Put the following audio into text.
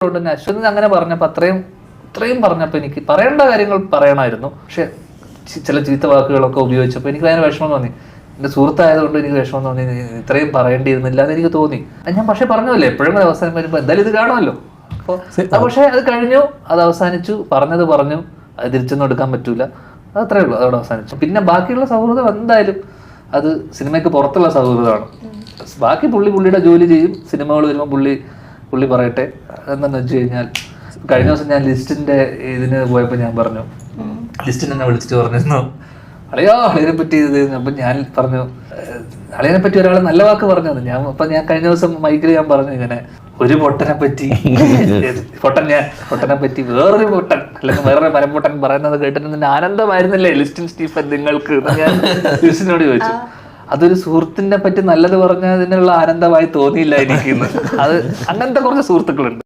തന്നെ അശ്വതി അങ്ങനെ പറഞ്ഞപ്പോൾ ഇത്രയും പറഞ്ഞപ്പോൾ എനിക്ക് പറയേണ്ട കാര്യങ്ങൾ പറയണമായിരുന്നു. പക്ഷെ ചില ചീത്ത വാക്കുകളൊക്കെ ഉപയോഗിച്ചപ്പോൾ എനിക്ക് ഭയങ്കര വിഷമം തോന്നി. എൻ്റെ സുഹൃത്തായതുകൊണ്ട് എനിക്ക് വിഷമം തോന്നി, ഇത്രയും പറയേണ്ടിയിരുന്നില്ല എന്ന് എനിക്ക് തോന്നി. ഞാൻ പക്ഷെ പറഞ്ഞല്ലേ, എപ്പോഴും അവസാനം വരുമ്പോൾ എന്തായാലും ഇത് കാണുമല്ലോ. അപ്പോൾ പക്ഷെ അത് കഴിഞ്ഞു, അത് അവസാനിച്ചു, പറഞ്ഞത് പറഞ്ഞു, അത് തിരിച്ചൊന്നും എടുക്കാൻ പറ്റൂല, അതത്രേ ഉള്ളൂ, അതോടെ അവസാനിച്ചു. പിന്നെ ബാക്കിയുള്ള സൗഹൃദം എന്തായാലും അത് സിനിമയ്ക്ക് പുറത്തുള്ള സൗഹൃദമാണ്. ബാക്കി പുള്ളിയുടെ ജോലി ചെയ്യും, സിനിമകൾ വരുമ്പോൾ പുള്ളി പറയട്ടെ. എന്താണെന്ന് വെച്ച് കഴിഞ്ഞാൽ കഴിഞ്ഞ ദിവസം ഞാൻ ലിസ്റ്റിന്റെ ഇതിന് പോയപ്പോൾ ഞാൻ പറഞ്ഞു, ലിസ്റ്റിനെ എന്നെ വിളിച്ചിട്ട് പറഞ്ഞിരുന്നു, അളിയനെ പറ്റി ഇത്. അപ്പം ഞാൻ പറഞ്ഞു, അളിയനെ പറ്റി ഒരാൾ നല്ല വാക്ക് പറഞ്ഞത് ഞാൻ കഴിഞ്ഞ ദിവസം മൈക്കിൽ ഞാൻ പറഞ്ഞു, ഇങ്ങനെ ഒരു പൊട്ടനെ പറ്റി പൊട്ടനെ പറ്റി വേറൊരു പൊട്ടൻ അല്ലെങ്കിൽ വേറൊരു മരംപൊട്ടൻ പറയുന്നത് കേട്ടിട്ട് ആനന്ദമായിരുന്നില്ലേ ലിസ്റ്റിൻ സ്റ്റീഫൻ നിങ്ങൾക്ക്? ഞാൻ ലിസ്റ്റിനോട് ചോദിച്ചു. അതൊരു സുഹൃത്തിനെ പറ്റി നല്ലത് പറഞ്ഞതിനുള്ള ആനന്ദമായി തോന്നിയില്ല എനിക്ക്. അത് അങ്ങനത്തെ കുറച്ച് സുഹൃത്തുക്കളുണ്ട്.